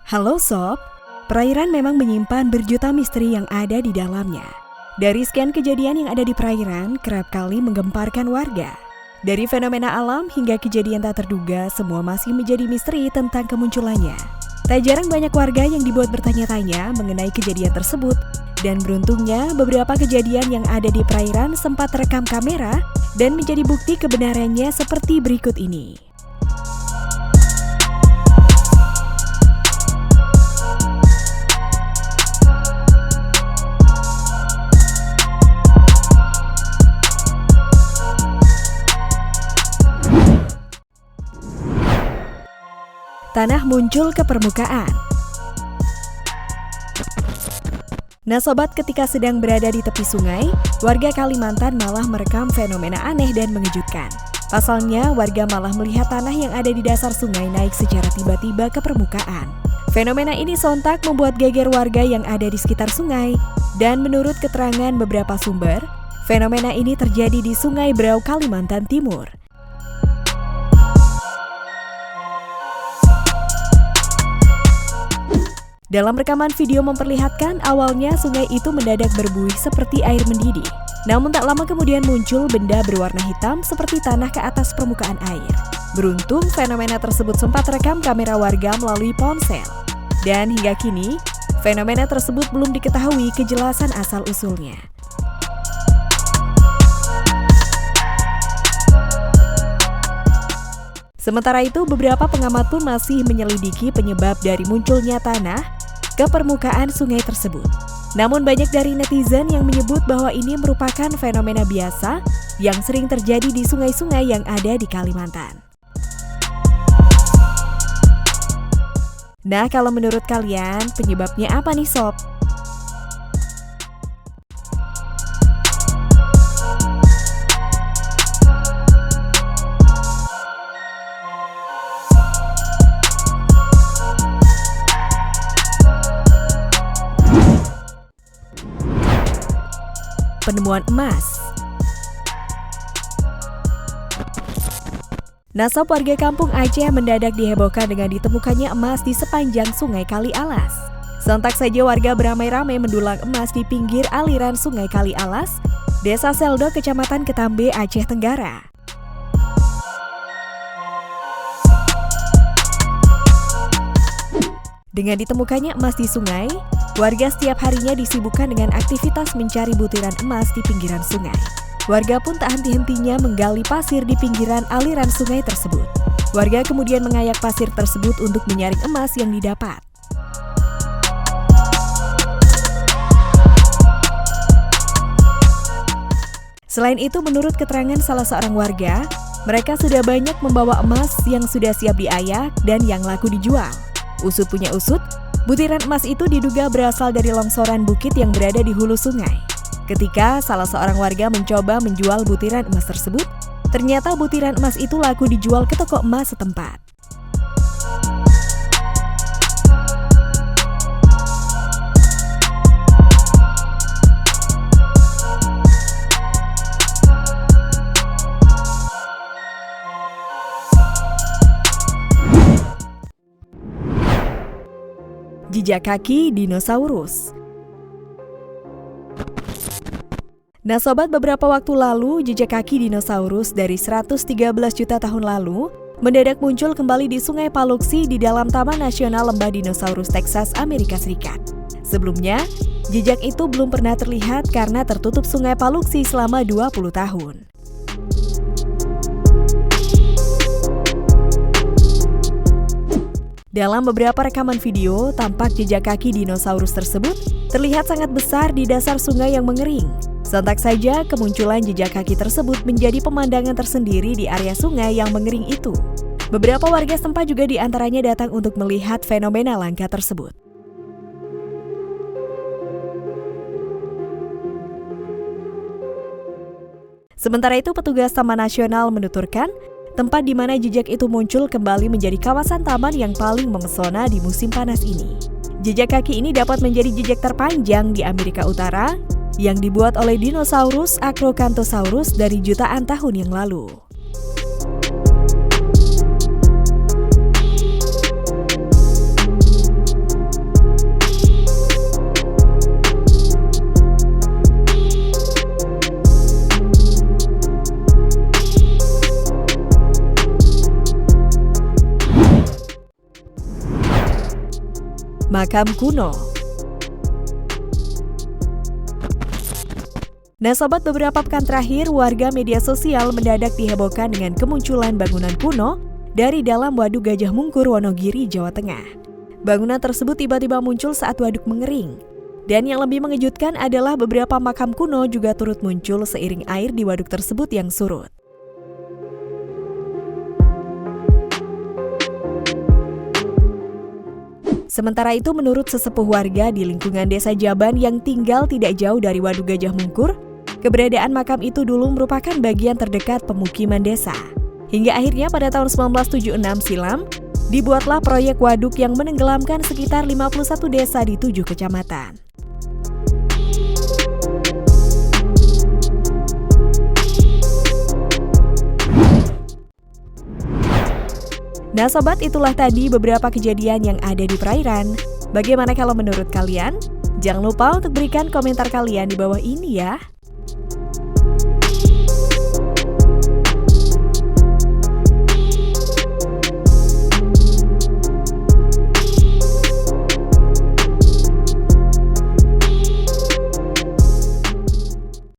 Halo Sob, perairan memang menyimpan berjuta misteri yang ada di dalamnya. Dari sekian kejadian yang ada di perairan, kerap kali menggemparkan warga. Dari fenomena alam hingga kejadian tak terduga, semua masih menjadi misteri tentang kemunculannya. Tak jarang banyak warga yang dibuat bertanya-tanya mengenai kejadian tersebut. Dan beruntungnya, beberapa kejadian yang ada di perairan sempat terekam kamera dan menjadi bukti kebenarannya seperti berikut ini. Tanah muncul ke permukaan. Nah sobat, ketika sedang berada di tepi sungai, warga Kalimantan malah merekam fenomena aneh dan mengejutkan. Pasalnya, warga malah melihat tanah yang ada di dasar sungai naik secara tiba-tiba ke permukaan. Fenomena ini sontak membuat geger warga yang ada di sekitar sungai. Dan menurut keterangan beberapa sumber, fenomena ini terjadi di Sungai Berau, Kalimantan Timur. Dalam rekaman video memperlihatkan awalnya sungai itu mendadak berbuih seperti air mendidih. Namun tak lama kemudian muncul benda berwarna hitam seperti tanah ke atas permukaan air. Beruntung fenomena tersebut sempat terekam kamera warga melalui ponsel. Dan hingga kini, fenomena tersebut belum diketahui kejelasan asal-usulnya. Sementara itu, beberapa pengamat pun masih menyelidiki penyebab dari munculnya tanah ke permukaan sungai tersebut. Namun banyak dari netizen yang menyebut bahwa ini merupakan fenomena biasa yang sering terjadi di sungai-sungai yang ada di Kalimantan. Nah, kalau menurut kalian, penyebabnya apa nih Sob? Penemuan emas. Nah sob, warga kampung Aceh mendadak dihebohkan dengan ditemukannya emas di sepanjang Sungai Kali Alas. Sontak saja warga beramai-ramai mendulang emas di pinggir aliran Sungai Kali Alas, Desa Seldo, Kecamatan Ketambe, Aceh Tenggara. Dengan ditemukannya emas di sungai, warga setiap harinya disibukkan dengan aktivitas mencari butiran emas di pinggiran sungai. Warga pun tak henti-hentinya menggali pasir di pinggiran aliran sungai tersebut. Warga kemudian mengayak pasir tersebut untuk menyaring emas yang didapat. Selain itu, menurut keterangan salah seorang warga, mereka sudah banyak membawa emas yang sudah siap diayak dan yang laku dijual. Usut punya usut, butiran emas itu diduga berasal dari longsoran bukit yang berada di hulu sungai. Ketika salah seorang warga mencoba menjual butiran emas tersebut, ternyata butiran emas itu laku dijual ke toko emas setempat. Jejak kaki dinosaurus. Nah sobat, beberapa waktu lalu jejak kaki dinosaurus dari 113 juta tahun lalu mendadak muncul kembali di Sungai Paluxy di dalam Taman Nasional Lembah Dinosaurus Texas, Amerika Serikat. Sebelumnya, jejak itu belum pernah terlihat karena tertutup Sungai Paluxy selama 20 tahun. Dalam beberapa rekaman video, tampak jejak kaki dinosaurus tersebut terlihat sangat besar di dasar sungai yang mengering. Sontak saja, kemunculan jejak kaki tersebut menjadi pemandangan tersendiri di area sungai yang mengering itu. Beberapa warga setempat juga diantaranya datang untuk melihat fenomena langka tersebut. Sementara itu, petugas Taman Nasional menuturkan, tempat di mana jejak itu muncul kembali menjadi kawasan taman yang paling memesona di musim panas ini. Jejak kaki ini dapat menjadi jejak terpanjang di Amerika Utara yang dibuat oleh dinosaurus Acrocanthosaurus dari jutaan tahun yang lalu. makam kuno. Nah sobat, beberapa pekan terakhir warga media sosial mendadak dihebohkan dengan kemunculan bangunan kuno dari dalam Waduk Gajah Mungkur, Wonogiri, Jawa Tengah. Bangunan tersebut tiba-tiba muncul saat waduk mengering. Dan yang lebih mengejutkan adalah beberapa makam kuno juga turut muncul seiring air di waduk tersebut yang surut. Sementara itu, menurut sesepuh warga di lingkungan Desa Jaban yang tinggal tidak jauh dari Waduk Gajah Mungkur, keberadaan makam itu dulu merupakan bagian terdekat pemukiman desa. Hingga akhirnya pada tahun 1976 silam, dibuatlah proyek waduk yang menenggelamkan sekitar 51 desa di 7 kecamatan. Nah sobat, itulah tadi beberapa kejadian yang ada di perairan. Bagaimana kalau menurut kalian? Jangan lupa untuk berikan komentar kalian di bawah ini ya.